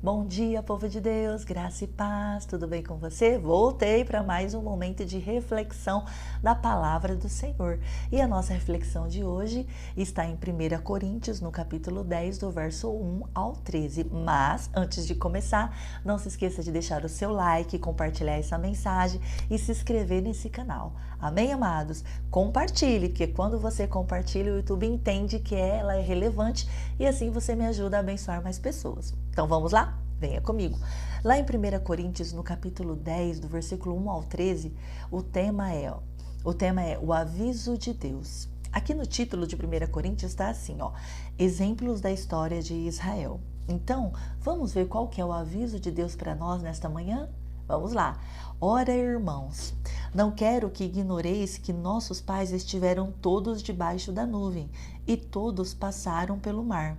Bom dia, povo de Deus, graça e paz, tudo bem com você? Voltei para mais um momento de reflexão da palavra do Senhor. E a nossa reflexão de hoje está em 1 Coríntios, no capítulo 10, do verso 1 ao 13. Mas, antes de começar, não se esqueça de deixar o seu like, compartilhar essa mensagem e se inscrever nesse canal. Amém, amados? Compartilhe, porque quando você compartilha, o YouTube entende que ela é relevante e assim você me ajuda a abençoar mais pessoas. Então vamos lá? Venha comigo. Lá em 1 Coríntios, no capítulo 10, do versículo 1 ao 13, o tema é o aviso de Deus. Aqui no título de 1 Coríntios está assim, exemplos da história de Israel. Então, vamos ver qual que é o aviso de Deus para nós nesta manhã? Vamos lá. Ora, irmãos, não quero que ignoreis que nossos pais estiveram todos debaixo da nuvem, e todos passaram pelo mar,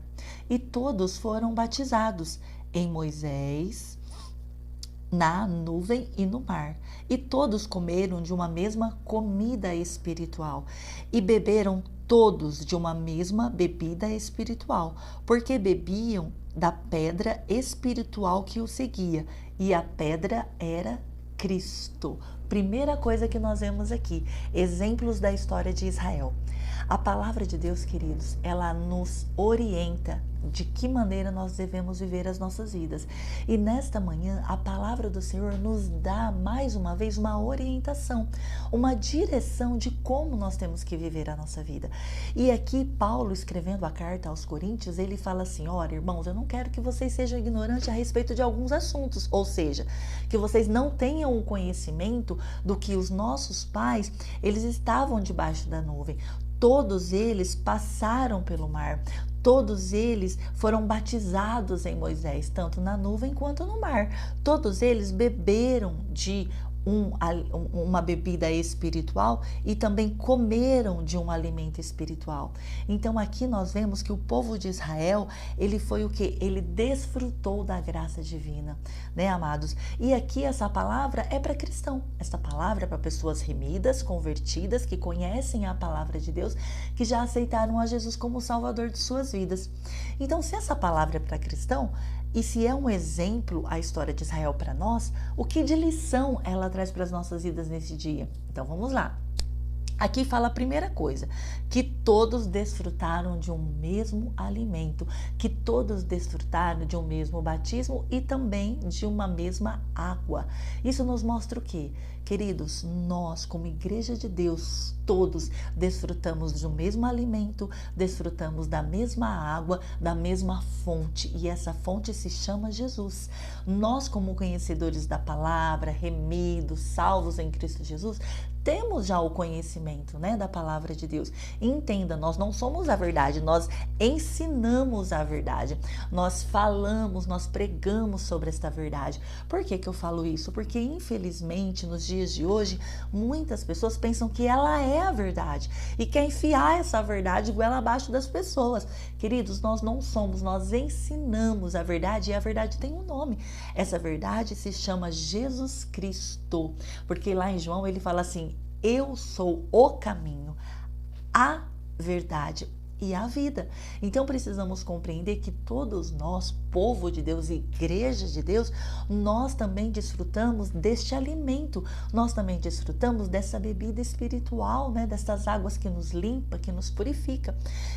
e todos foram batizados em Moisés, na nuvem e no mar, e todos comeram de uma mesma comida espiritual, e beberam todos de uma mesma bebida espiritual, porque bebiam da pedra espiritual que o seguia, e a pedra era Cristo. Primeira coisa que nós vemos aqui, exemplos da história de Israel. A palavra de Deus, queridos, ela nos orienta de que maneira nós devemos viver as nossas vidas. E nesta manhã, a palavra do Senhor nos dá mais uma vez uma orientação, uma direção de como nós temos que viver a nossa vida. E aqui, Paulo, escrevendo a carta aos Coríntios, ele fala assim: olha, irmãos, eu não quero que vocês sejam ignorantes a respeito de alguns assuntos, ou seja, que vocês não tenham o conhecimento do que os nossos pais, eles estavam debaixo da nuvem. Todos eles passaram pelo mar, todos eles foram batizados em Moisés, tanto na nuvem quanto no mar. Todos eles beberam de uma bebida espiritual e também comeram de um alimento espiritual. Então aqui nós vemos que o povo de Israel, ele foi o que? Ele desfrutou da graça divina, né, amados? E aqui essa palavra é para cristão, essa palavra é para pessoas remidas, convertidas, que conhecem a palavra de Deus, que já aceitaram a Jesus como o Salvador de suas vidas. Então, se essa palavra é para cristão, e se é um exemplo a história de Israel para nós, o que de lição ela traz para as nossas vidas nesse dia? Então vamos lá. Aqui fala a primeira coisa, que todos desfrutaram de um mesmo alimento, que todos desfrutaram de um mesmo batismo e também de uma mesma água. Isso nos mostra o quê? Queridos, nós como igreja de Deus, todos desfrutamos do mesmo alimento, desfrutamos da mesma água, da mesma fonte, e essa fonte se chama Jesus. Nós como conhecedores da palavra, remidos, salvos em Cristo Jesus, temos já o conhecimento, né, da palavra de Deus. Entenda, nós não somos a verdade, nós ensinamos a verdade. Nós falamos, nós pregamos sobre esta verdade. Por que que eu falo isso? Porque infelizmente nos dias de hoje, muitas pessoas pensam que ela é a verdade e quer enfiar essa verdade goela abaixo das pessoas. Queridos, nós não somos, nós ensinamos a verdade e a verdade tem um nome. Essa verdade se chama Jesus Cristo, porque lá em João ele fala assim: eu sou o caminho, a verdade e a vida. Então precisamos compreender que todos nós, povo de Deus, igreja de Deus, nós também desfrutamos deste alimento, nós também desfrutamos dessa bebida espiritual, né? Dessas águas que nos limpa, que nos purifica.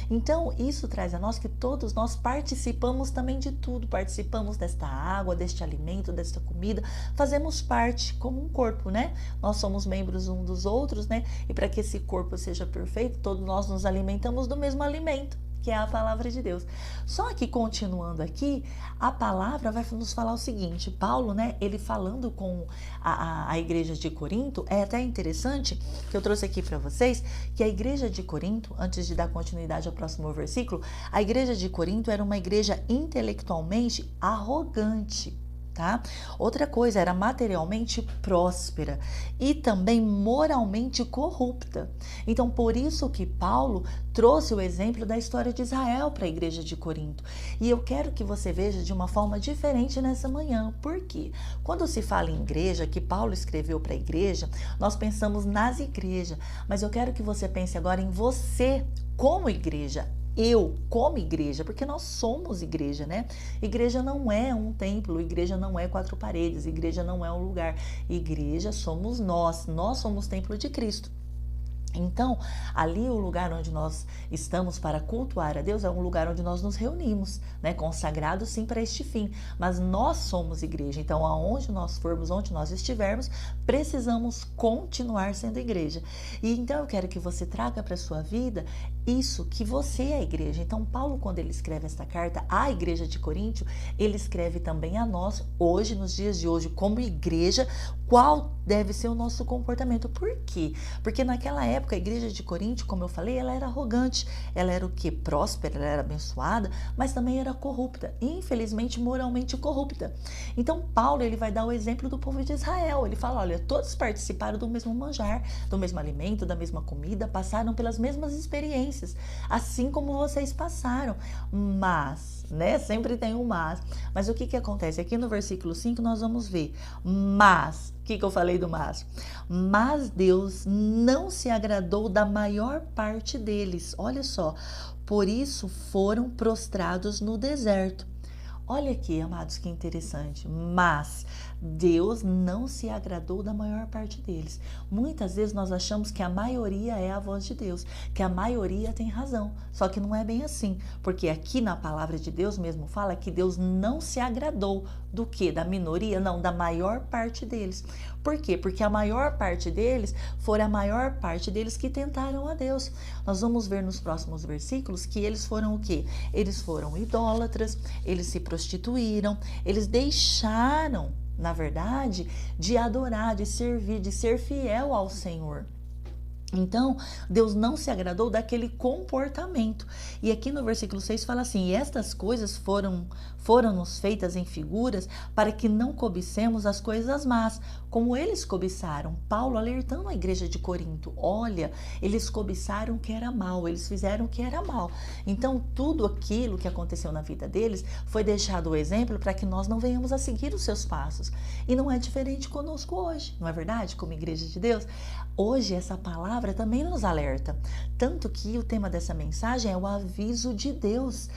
Então isso traz a nós que todos nós participamos também de tudo, participamos desta água, deste alimento, desta comida, fazemos parte como um corpo, né? Nós somos membros uns dos outros, né? E para que esse corpo seja perfeito, todos nós nos alimentamos do mesmo alimento, que é a palavra de Deus. Só que continuando aqui, a palavra vai nos falar o seguinte: Paulo, né, ele falando com a igreja de Corinto, é até interessante que eu trouxe aqui para vocês, que a igreja de Corinto, antes de dar continuidade ao próximo versículo, a igreja de Corinto era uma igreja intelectualmente arrogante. Tá? Outra coisa, era materialmente próspera e também moralmente corrupta. Então, por isso que Paulo trouxe o exemplo da história de Israel para a igreja de Corinto. E eu quero que você veja de uma forma diferente nessa manhã. Por quê? Quando se fala em igreja, que Paulo escreveu para a igreja, nós pensamos nas igrejas. Mas eu quero que você pense agora em você como igreja. eu, como igreja, porque nós somos igreja, né? Igreja não é um templo, igreja não é 4 paredes, igreja não é um lugar. Igreja somos nós somos templo de Cristo. Então, ali o lugar onde nós estamos para cultuar a Deus é um lugar onde nós nos reunimos, né? Consagrado sim para este fim, mas nós somos igreja, então aonde nós formos, onde nós estivermos, precisamos continuar sendo igreja. E então eu quero que você traga para a sua vida isso, que você é a igreja. Então Paulo, quando ele escreve esta carta à igreja de Coríntio, ele escreve também a nós, hoje, nos dias de hoje, como igreja, qual deve ser o nosso comportamento. Por quê? Porque naquela época a igreja de Coríntio, como eu falei, ela era arrogante, ela era o quê? Próspera, ela era abençoada, mas também era corrupta, infelizmente moralmente corrupta. Então Paulo, ele vai dar o exemplo do povo de Israel, ele fala, olha, todos participaram do mesmo manjar, do mesmo alimento, da mesma comida, passaram pelas mesmas experiências, assim como vocês passaram, mas, né, sempre tem um mas o que acontece? Aqui no versículo 5 nós vamos ver, mas, o que eu falei do mas? Mas Deus não se agradou da maior parte deles, olha só, por isso foram prostrados no deserto. Olha aqui, amados, que interessante, mas Deus não se agradou da maior parte deles. Muitas vezes nós achamos que a maioria é a voz de Deus, que a maioria tem razão, só que não é bem assim, porque aqui na palavra de Deus mesmo fala que Deus não se agradou do quê? Da minoria? Não, da maior parte deles. Por quê? Porque a maior parte deles foi a maior parte deles que tentaram a Deus. Nós vamos ver nos próximos versículos que eles foram o quê? Eles foram idólatras, eles se prostituíram, eles deixaram, na verdade, de adorar, de servir, de ser fiel ao Senhor. Então, Deus não se agradou daquele comportamento. E aqui no versículo 6 fala assim, e estas coisas foram-nos feitas em figuras para que não cobicemos as coisas más, como eles cobiçaram. Paulo alertando a igreja de Corinto, olha, eles cobiçaram o que era mal, eles fizeram o que era mal. Então, tudo aquilo que aconteceu na vida deles foi deixado o exemplo para que nós não venhamos a seguir os seus passos. E não é diferente conosco hoje, não é verdade? Como igreja de Deus, hoje essa palavra também nos alerta, tanto que o tema dessa mensagem é o aviso de Deus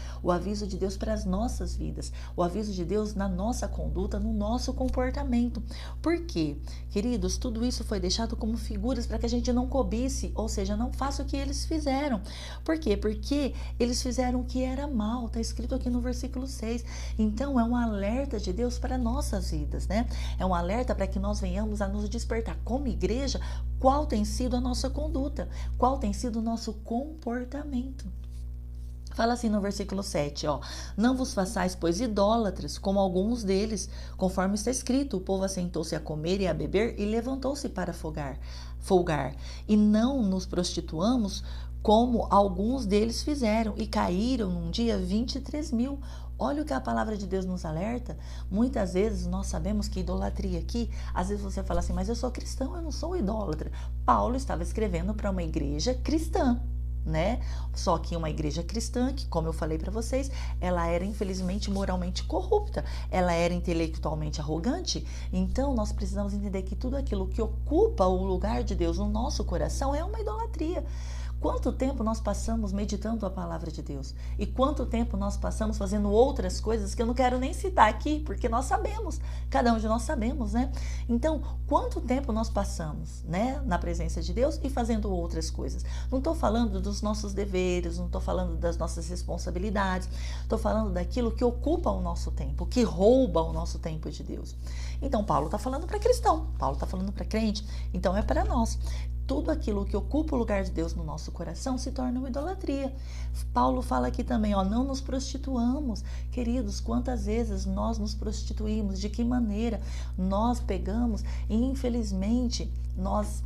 para as nossas vidas, o aviso de Deus na nossa conduta, no nosso comportamento. Por quê? Queridos, tudo isso foi deixado como figuras para que a gente não cobice, ou seja, não faça o que eles fizeram. Por quê? Porque eles fizeram o que era mal, está escrito aqui no versículo 6. Então é um alerta de Deus para nossas vidas, né? É um alerta para que nós venhamos a nos despertar como igreja, qual tem sido a nossa conduta, qual tem sido o nosso comportamento. Fala assim no versículo 7, ó, não vos façais, pois, idólatras, como alguns deles, conforme está escrito, o povo assentou-se a comer e a beber e levantou-se para folgar, e não nos prostituamos, como alguns deles fizeram, e caíram num dia 23.000. Olha o que a palavra de Deus nos alerta. Muitas vezes nós sabemos que idolatria aqui, às vezes você fala assim, mas eu sou cristão, eu não sou idólatra. Paulo estava escrevendo para uma igreja cristã, né? Só que uma igreja cristã, que como eu falei para vocês, ela era infelizmente moralmente corrupta, ela era intelectualmente arrogante. Então nós precisamos entender que tudo aquilo que ocupa o lugar de Deus no nosso coração é uma idolatria. Quanto tempo nós passamos meditando a palavra de Deus? E quanto tempo nós passamos fazendo outras coisas que eu não quero nem citar aqui, porque nós sabemos, cada um de nós sabemos, né? Então, quanto tempo nós passamos, né, na presença de Deus e fazendo outras coisas? Não estou falando dos nossos deveres, não estou falando das nossas responsabilidades, estou falando daquilo que ocupa o nosso tempo, que rouba o nosso tempo de Deus. Então, Paulo está falando para cristão, Paulo está falando para crente, então é para nós. Tudo aquilo que ocupa o lugar de Deus no nosso coração se torna uma idolatria. Paulo fala aqui também, ó, não nos prostituamos. Queridos, quantas vezes nós nos prostituímos? De que maneira nós pegamos e infelizmente nós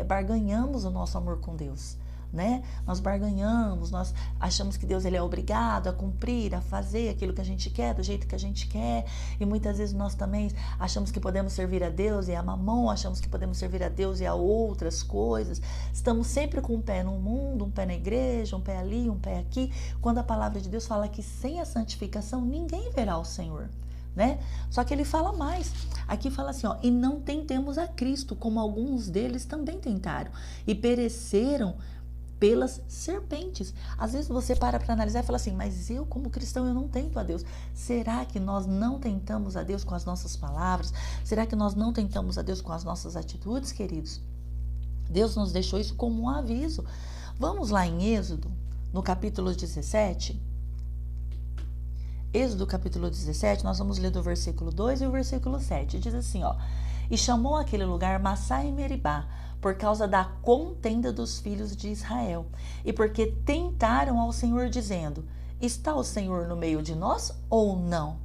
barganhamos o nosso amor com Deus, né? Nós barganhamos, nós achamos que Deus ele é obrigado a cumprir, a fazer aquilo que a gente quer, do jeito que a gente quer, e muitas vezes nós também achamos que podemos servir a Deus e a mamão, achamos que podemos servir a Deus e a outras coisas. Estamos sempre com um pé no mundo, um pé na igreja, um pé ali, um pé aqui, quando a palavra de Deus fala que sem a santificação ninguém verá o Senhor, né? Só que ele fala mais, aqui fala assim, ó, e não tentemos a Cristo, como alguns deles também tentaram, e pereceram pelas serpentes. Às vezes você para analisar e fala assim, mas eu como cristão eu não tento a Deus. Será que nós não tentamos a Deus com as nossas palavras? Será que nós não tentamos a Deus com as nossas atitudes, queridos? Deus nos deixou isso como um aviso. Vamos lá em Êxodo, no capítulo 17. Êxodo capítulo 17, nós vamos ler do versículo 2 e o versículo 7. Diz assim, ó. E chamou aquele lugar Massá e Meribá, por causa da contenda dos filhos de Israel, e porque tentaram ao Senhor, dizendo, está o Senhor no meio de nós ou não?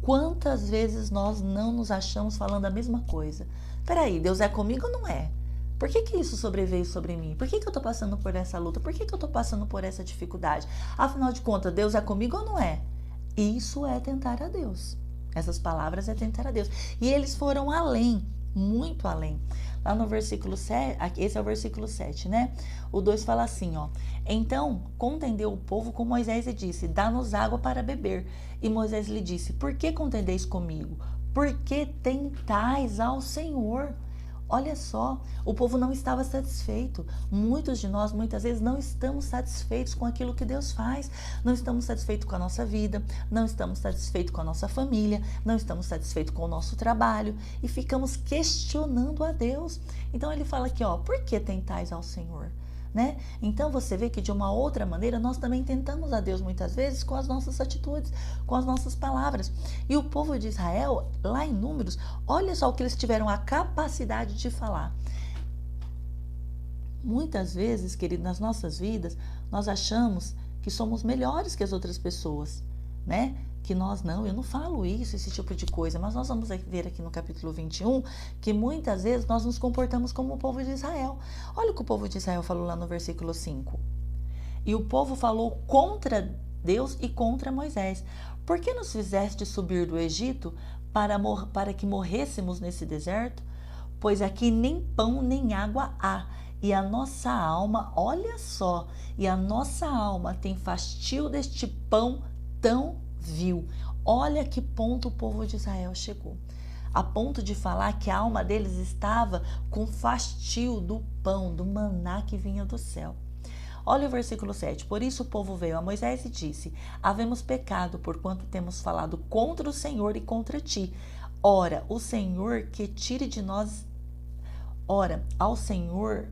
Quantas vezes nós não nos achamos falando a mesma coisa? Peraí, Deus é comigo ou não é? Por que isso sobreveio sobre mim? Por que eu estou passando por essa luta? Por que eu estou passando por essa dificuldade? Afinal de contas, Deus é comigo ou não é? Isso é tentar a Deus. Essas palavras é tentar a Deus. E eles foram além, muito além. Lá no versículo 7, esse é o versículo 7, né? O 2 fala assim, ó. Então contendeu o povo com Moisés e disse, dá-nos água para beber. E Moisés lhe disse, por que contendeis comigo? Por que tentais ao Senhor? Olha só, o povo não estava satisfeito. Muitos de nós, muitas vezes, não estamos satisfeitos com aquilo que Deus faz. Não estamos satisfeitos com a nossa vida, não estamos satisfeitos com a nossa família, não estamos satisfeitos com o nosso trabalho e ficamos questionando a Deus. Então ele fala aqui, ó, por que tentais ao Senhor? Né? Então você vê que de uma outra maneira nós também tentamos a Deus muitas vezes com as nossas atitudes, com as nossas palavras. E o povo de Israel, lá em Números, olha só o que eles tiveram a capacidade de falar. Muitas vezes, querido, nas nossas vidas, nós achamos que somos melhores que as outras pessoas, né? Que nós não, eu não falo isso, esse tipo de coisa, mas nós vamos ver aqui no capítulo 21, que muitas vezes nós nos comportamos como o povo de Israel. Olha o que o povo de Israel falou lá no versículo 5. E o povo falou contra Deus e contra Moisés. Por que nos fizeste subir do Egito para que morrêssemos nesse deserto? Pois aqui nem pão nem água há. E a nossa alma, olha só, e a nossa alma tem fastio deste pão tão vil. Olha que ponto o povo de Israel chegou. A ponto de falar que a alma deles estava com fastio do pão, do maná que vinha do céu. Olha o versículo 7. Por isso o povo veio a Moisés e disse, havemos pecado, porquanto temos falado contra o Senhor e contra ti. Ora, o Senhor que tire de nós... Ora, ao Senhor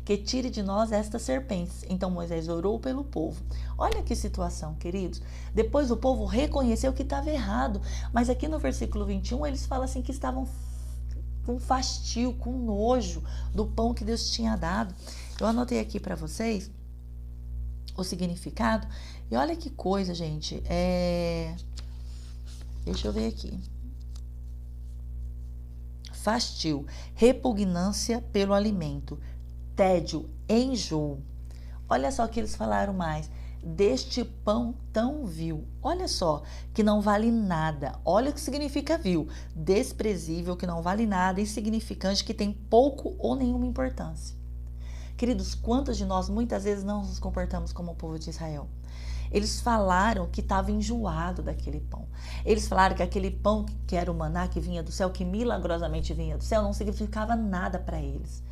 que tire de nós estas serpentes. Então Moisés orou pelo povo. Olha que situação, queridos. Depois o povo reconheceu que estava errado. Mas aqui no versículo 21, eles falam assim que estavam com fastio, com nojo do pão que Deus tinha dado. Eu anotei aqui para vocês o significado. E olha que coisa, gente. Deixa eu ver aqui. Fastio, repugnância pelo alimento, tédio, enjoo. Olha só o que eles falaram mais. Deste pão tão vil. Olha só, que não vale nada. Olha o que significa vil. Desprezível, que não vale nada, insignificante, que tem pouco ou nenhuma importância. Queridos, quantos de nós muitas vezes não nos comportamos como o povo de Israel? Eles falaram que estava enjoado daquele pão. Eles falaram que aquele pão que era o maná que vinha do céu, que milagrosamente vinha do céu, não significava nada para eles.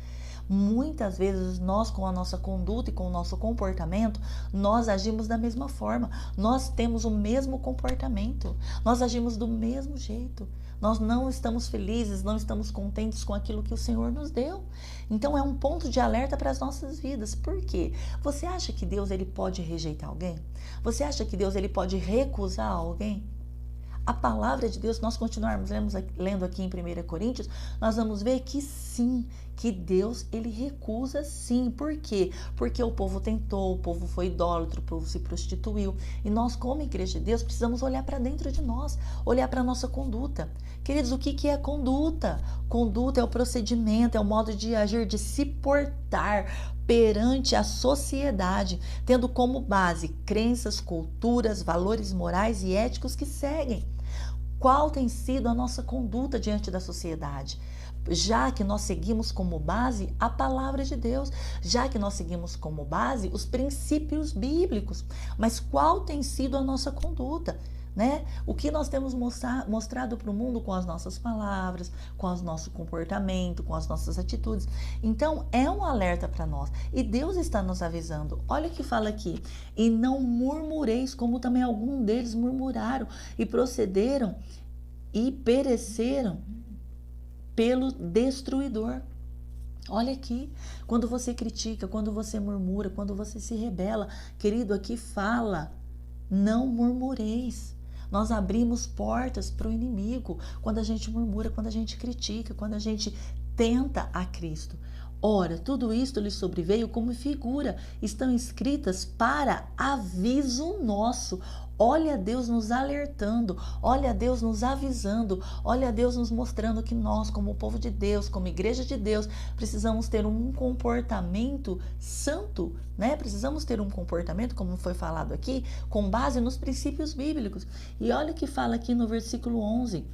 Muitas vezes nós, com a nossa conduta e com o nosso comportamento, nós agimos da mesma forma. Nós temos o mesmo comportamento. Nós agimos do mesmo jeito. Nós não estamos felizes, não estamos contentes com aquilo que o Senhor nos deu. Então é um ponto de alerta para as nossas vidas. Por quê? Você acha que Deus ele pode rejeitar alguém? Você acha que Deus ele pode recusar alguém? A palavra de Deus, nós continuarmos lendo aqui em 1 Coríntios, nós vamos ver que sim, que Deus, ele recusa sim. Por quê? Porque o povo tentou, o povo foi idólatra, o povo se prostituiu. E nós, como igreja de Deus, precisamos olhar para dentro de nós, olhar para a nossa conduta. Queridos, o que é conduta? Conduta é o procedimento, é o modo de agir, de se portar perante a sociedade, tendo como base crenças, culturas, valores morais e éticos que seguem. Qual tem sido a nossa conduta diante da sociedade? Já que nós seguimos como base a palavra de Deus, já que nós seguimos como base os princípios bíblicos, mas qual tem sido a nossa conduta? né? O que nós temos mostrado para o mundo com as nossas palavras, com o nosso comportamento, com as nossas atitudes. Então, é um alerta para nós. E Deus está nos avisando. Olha o que fala aqui. E não murmureis, como também algum deles murmuraram e procederam e pereceram pelo destruidor. Olha aqui, quando você critica, quando você murmura, quando você se rebela, querido, aqui fala, não murmureis. Nós abrimos portas para o inimigo quando a gente murmura, quando a gente critica, quando a gente tenta a Cristo. Ora, tudo isto lhe sobreveio como figura, estão escritas para aviso nosso. Olha Deus nos alertando, olha Deus nos avisando, olha Deus nos mostrando que nós, como povo de Deus, como igreja de Deus, precisamos ter um comportamento santo, né? Precisamos ter um comportamento, como foi falado aqui, com base nos princípios bíblicos. E olha o que fala aqui no versículo 11.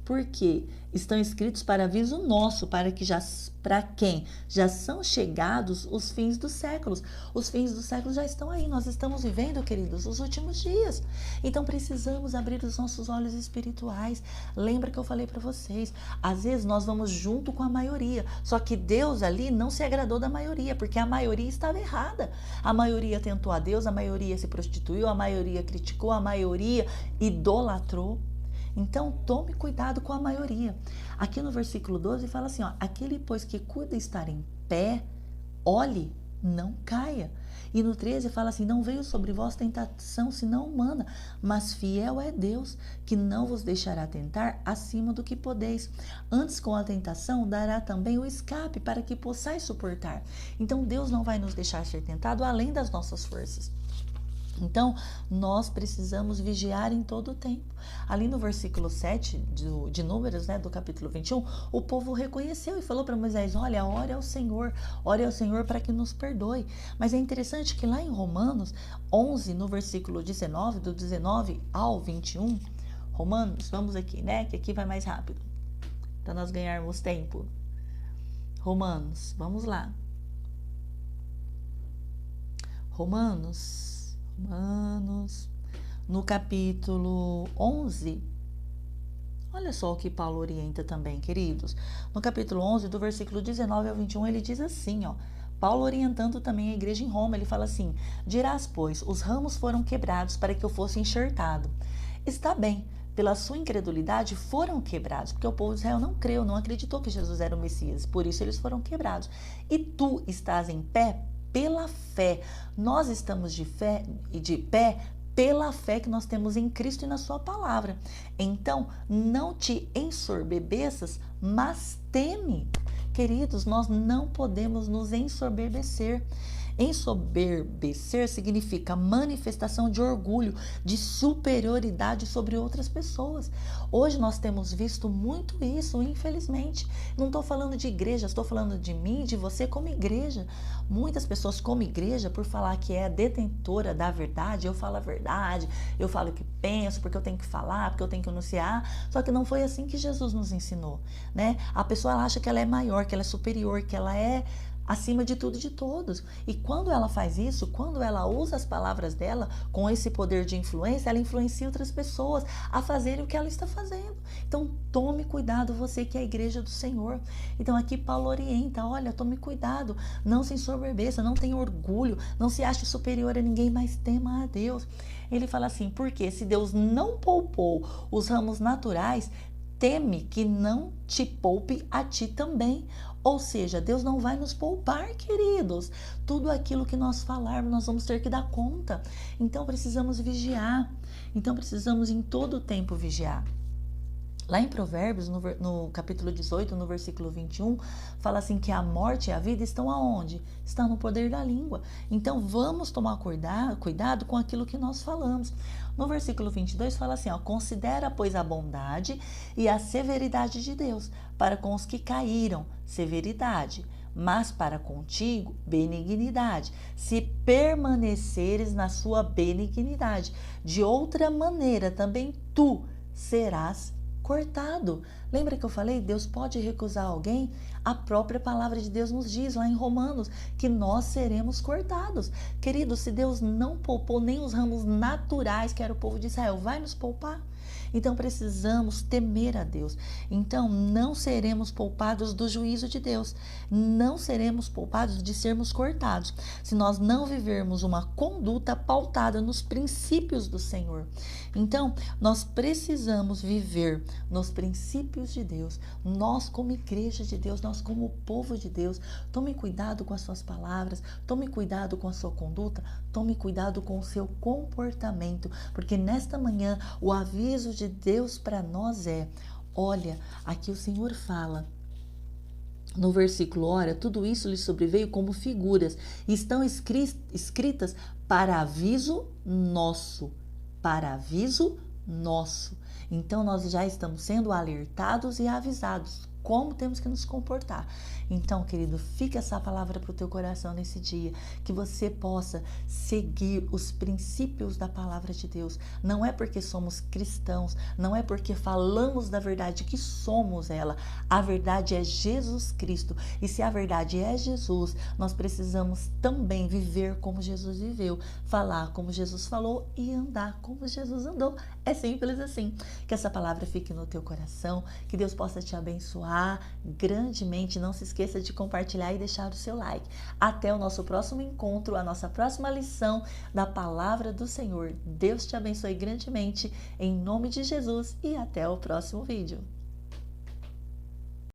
Porque estão escritos para aviso nosso, para quem já são chegados os fins dos séculos. Os fins dos séculos já estão aí. Nós estamos vivendo, queridos, os últimos dias. Então precisamos abrir os nossos olhos espirituais. Lembra que eu falei para vocês? Às vezes nós vamos junto com a maioria. Só que Deus ali não se agradou da maioria, porque a maioria estava errada. A maioria tentou a Deus, a maioria se prostituiu, a maioria criticou, a maioria idolatrou. Então, tome cuidado com a maioria. Aqui no versículo 12 fala assim, ó, aquele, pois, que cuida estar em pé, olhe, não caia. E no 13 fala assim, não veio sobre vós tentação senão humana, mas fiel é Deus, que não vos deixará tentar acima do que podeis. Antes, com a tentação, dará também o escape para que possais suportar. Então, Deus não vai nos deixar ser tentado além das nossas forças. Então, nós precisamos vigiar em todo o tempo. Ali no versículo 7 de Números, né, do capítulo 21, o povo reconheceu e falou para Moisés, olha, ore ao Senhor para que nos perdoe. Mas é interessante que lá em Romanos 11, no versículo 19, do 19 ao 21, Romanos, vamos aqui, né, que aqui vai mais rápido, para nós ganharmos tempo. Romanos, vamos lá. Romanos, no capítulo 11, olha só o que Paulo orienta também, queridos. No capítulo 11, do versículo 19 ao 21, ele diz assim, ó, Paulo orientando também a igreja em Roma, ele fala assim, dirás, pois, os ramos foram quebrados para que eu fosse enxertado. Está bem, pela sua incredulidade foram quebrados, porque o povo de Israel não creu, não acreditou que Jesus era o Messias, por isso eles foram quebrados. E tu estás em pé pela fé. Nós estamos de pé pela fé que nós temos em Cristo e na sua palavra. Então, não te ensorbebeças, mas teme. Queridos, nós não podemos nos ensorbebecer. Ensoberbecer significa manifestação de orgulho, de superioridade sobre outras pessoas. Hoje nós temos visto muito isso, infelizmente. Não estou falando de igreja, estou falando de mim, de você como igreja. Muitas pessoas como igreja, por falar que é detentora da verdade, eu falo a verdade, eu falo o que penso, porque eu tenho que falar, porque eu tenho que anunciar. Só que não foi assim que Jesus nos ensinou, né? A pessoa ela acha que ela é maior, que ela é superior, que ela é acima de tudo e de todos. E quando ela faz isso, quando ela usa as palavras dela com esse poder de influência, ela influencia outras pessoas a fazerem o que ela está fazendo. Então, tome cuidado, você que é a igreja do Senhor. Então, aqui Paulo orienta, olha, tome cuidado, não se ensoberbeça, não tenha orgulho, não se ache superior a ninguém, mas tema a Deus. Ele fala assim, porque se Deus não poupou os ramos naturais, teme que não te poupe a ti também. Ou seja, Deus não vai nos poupar, queridos. Tudo aquilo que nós falarmos, nós vamos ter que dar conta. Então, precisamos vigiar. Então, precisamos em todo o tempo vigiar. Lá em Provérbios, no capítulo 18, no versículo 21, fala assim que a morte e a vida estão aonde? Está no poder da língua. Então, vamos tomar cuidado com aquilo que nós falamos. No versículo 22 fala assim, ó, considera, pois, a bondade e a severidade de Deus, para com os que caíram, severidade, mas para contigo, benignidade, se permaneceres na sua benignidade. De outra maneira, também tu serás cortado. Lembra que eu falei? Deus pode recusar alguém? A própria palavra de Deus nos diz lá em Romanos que nós seremos cortados. Querido, se Deus não poupou nem os ramos naturais, que era o povo de Israel, vai nos poupar? Então precisamos temer a Deus. Então não seremos poupados do juízo de Deus. Não seremos poupados de sermos cortados, se nós não vivermos uma conduta pautada nos princípios do Senhor. Então nós precisamos viver nos princípios de Deus. Nós como igreja de Deus, nós como povo de Deus, tome cuidado com as suas palavras, tome cuidado com a sua conduta, tome cuidado com o seu comportamento, porque nesta manhã o aviso de Deus para nós olha, aqui o Senhor fala no versículo, ora, tudo isso lhe sobreveio como figuras, e estão escritas para aviso nosso, para aviso nosso. Então nós já estamos sendo alertados e avisados como temos que nos comportar. Então, querido, fica essa palavra para o teu coração nesse dia, que você possa seguir os princípios da palavra de Deus. Não é porque somos cristãos, não é porque falamos da verdade que somos ela. A verdade é Jesus Cristo. E se a verdade é Jesus, nós precisamos também viver como Jesus viveu, falar como Jesus falou e andar como Jesus andou. É simples assim. Que essa palavra fique no teu coração, que Deus possa te abençoar grandemente. Não se esqueça de compartilhar e deixar o seu like. Até o nosso próximo encontro, a nossa próxima lição da palavra do Senhor. Deus te abençoe grandemente, em nome de Jesus, e até o próximo vídeo.